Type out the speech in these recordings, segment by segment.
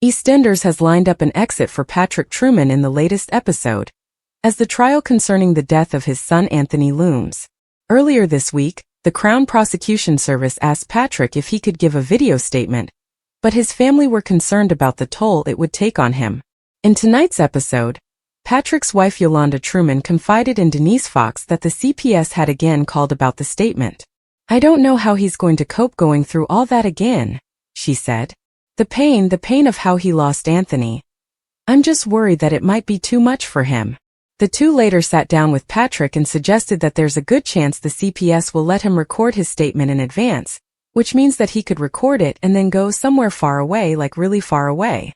EastEnders has lined up an exit for Patrick Trueman in the latest episode, as the trial concerning the death of his son Anthony looms. Earlier this week, the Crown Prosecution Service asked Patrick if he could give a video statement, but his family were concerned about the toll it would take on him. In tonight's episode, Patrick's wife Yolanda Trueman confided in Denise Fox that the CPS had again called about the statement. "I don't know how he's going to cope going through all that again," she said. The pain of how he lost Anthony. "I'm just worried that it might be too much for him." The two later sat down with Patrick and suggested that there's a good chance the CPS will let him record his statement in advance, which means that he could record it and then go somewhere far away, like really far away.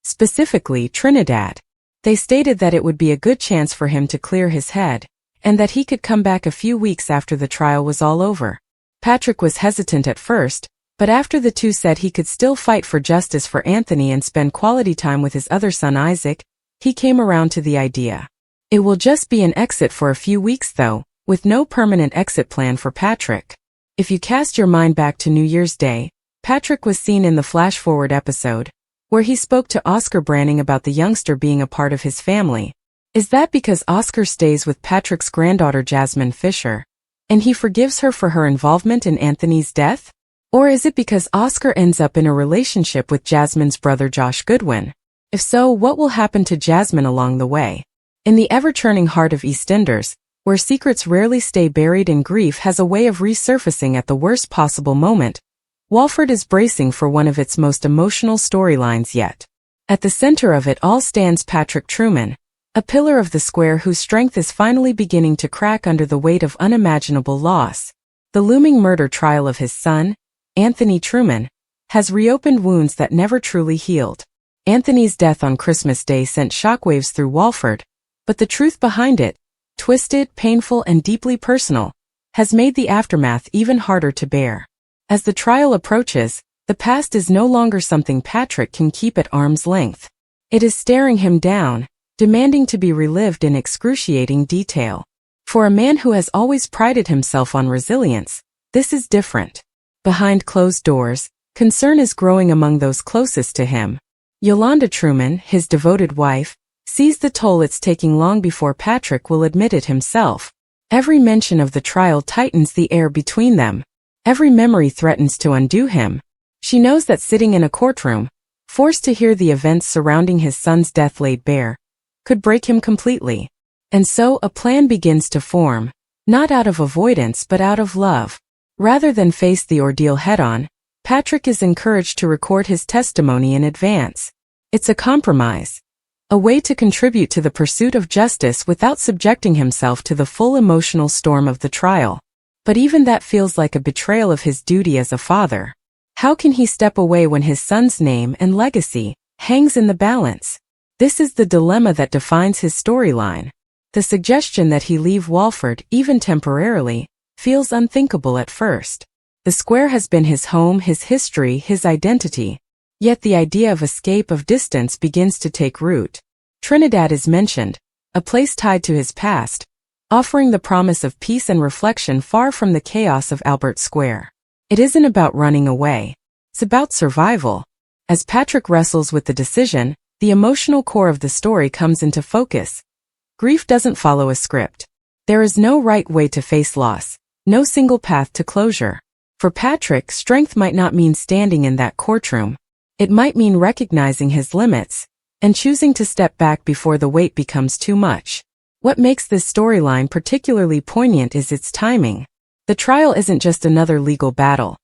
Specifically, Trinidad. They stated that it would be a good chance for him to clear his head, and that he could come back a few weeks after the trial was all over. Patrick was hesitant at first, but after the two said he could still fight for justice for Anthony and spend quality time with his other son Isaac, he came around to the idea. It will just be an exit for a few weeks though, with no permanent exit plan for Patrick. If you cast your mind back to New Year's Day, Patrick was seen in the Flash Forward episode, where he spoke to Oscar Branning about the youngster being a part of his family. Is that because Oscar stays with Patrick's granddaughter Jasmine Fisher, and he forgives her for her involvement in Anthony's death? Or is it because Oscar ends up in a relationship with Jasmine's brother Josh Goodwin? If so, what will happen to Jasmine along the way? In the ever-churning heart of EastEnders, where secrets rarely stay buried and grief has a way of resurfacing at the worst possible moment, Walford is bracing for one of its most emotional storylines yet. At the center of it all stands Patrick Trueman, a pillar of the square whose strength is finally beginning to crack under the weight of unimaginable loss. The looming murder trial of his son, Anthony Trueman, has reopened wounds that never truly healed. Anthony's death on Christmas Day sent shockwaves through Walford, but the truth behind it, twisted, painful, and deeply personal, has made the aftermath even harder to bear. As the trial approaches, the past is no longer something Patrick can keep at arm's length. It is staring him down, demanding to be relived in excruciating detail. For a man who has always prided himself on resilience, this is different. Behind closed doors, concern is growing among those closest to him. Yolanda Trueman, his devoted wife, sees the toll it's taking long before Patrick will admit it himself. Every mention of the trial tightens the air between them. Every memory threatens to undo him. She knows that sitting in a courtroom, forced to hear the events surrounding his son's death laid bare, could break him completely. And so a plan begins to form, not out of avoidance but out of love. Rather than face the ordeal head-on, Patrick is encouraged to record his testimony in advance. It's a compromise, a way to contribute to the pursuit of justice without subjecting himself to the full emotional storm of the trial. But even that feels like a betrayal of his duty as a father. How can he step away when his son's name and legacy hangs in the balance? This is the dilemma that defines his storyline. The suggestion that he leave Walford, even temporarily, feels unthinkable at first. The square has been his home, his history, his identity. Yet the idea of escape, of distance, begins to take root. Trinidad is mentioned, a place tied to his past, offering the promise of peace and reflection far from the chaos of Albert Square. It isn't about running away. It's about survival. As Patrick wrestles with the decision, the emotional core of the story comes into focus. Grief doesn't follow a script. There is no right way to face loss, no single path to closure. For Patrick, strength might not mean standing in that courtroom. It might mean recognizing his limits and choosing to step back before the weight becomes too much. What makes this storyline particularly poignant is its timing. The trial isn't just another legal battle.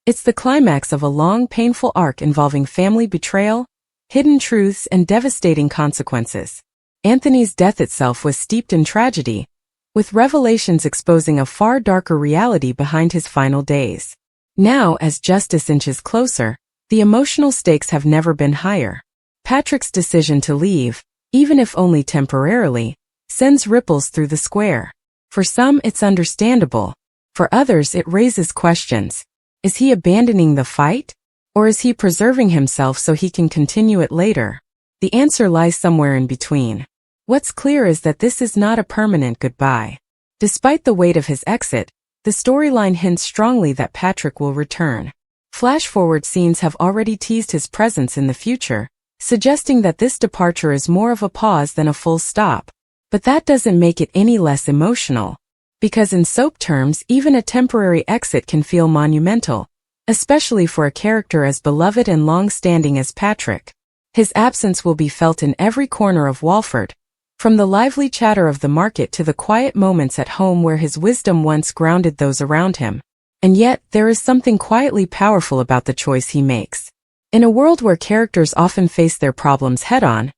It's the climax of a long, painful arc involving family betrayal, hidden truths, and devastating consequences. Anthony's death itself was steeped in tragedy, with revelations exposing a far darker reality behind his final days. Now, as justice inches closer, the emotional stakes have never been higher. Patrick's decision to leave, even if only temporarily, sends ripples through the square. For some, it's understandable. For others, it raises questions. Is he abandoning the fight? Or is he preserving himself so he can continue it later? The answer lies somewhere in between. What's clear is that this is not a permanent goodbye. Despite the weight of his exit, the storyline hints strongly that Patrick will return. Flash-forward scenes have already teased his presence in the future, suggesting that this departure is more of a pause than a full stop. But that doesn't make it any less emotional. Because in soap terms, even a temporary exit can feel monumental, especially for a character as beloved and long-standing as Patrick. His absence will be felt in every corner of Walford, from the lively chatter of the market to the quiet moments at home where his wisdom once grounded those around him. And yet, there is something quietly powerful about the choice he makes. In a world where characters often face their problems head-on,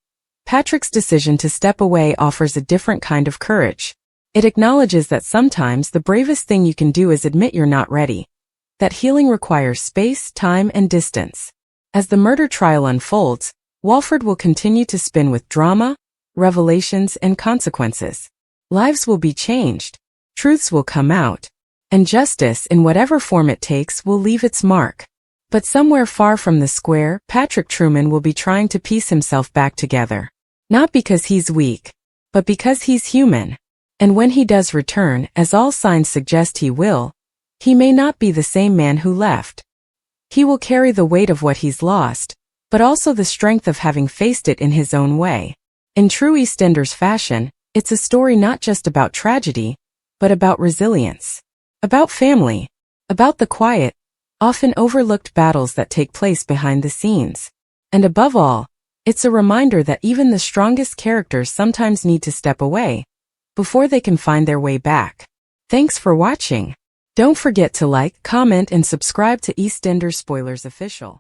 Patrick's decision to step away offers a different kind of courage. It acknowledges that sometimes the bravest thing you can do is admit you're not ready. That healing requires space, time, and distance. As the murder trial unfolds, Walford will continue to spin with drama, revelations, and consequences. Lives will be changed, truths will come out, and justice, in whatever form it takes, will leave its mark. But somewhere far from the square, Patrick Trueman will be trying to piece himself back together. Not because he's weak, but because he's human. And when he does return, as all signs suggest he will, he may not be the same man who left. He will carry the weight of what he's lost, but also the strength of having faced it in his own way. In true EastEnders fashion, it's a story not just about tragedy, but about resilience. About family. About the quiet, often overlooked battles that take place behind the scenes. And above all, it's a reminder that even the strongest characters sometimes need to step away before they can find their way back. Thanks for watching. Don't forget to like, comment, and subscribe to EastEnders Spoilers Official.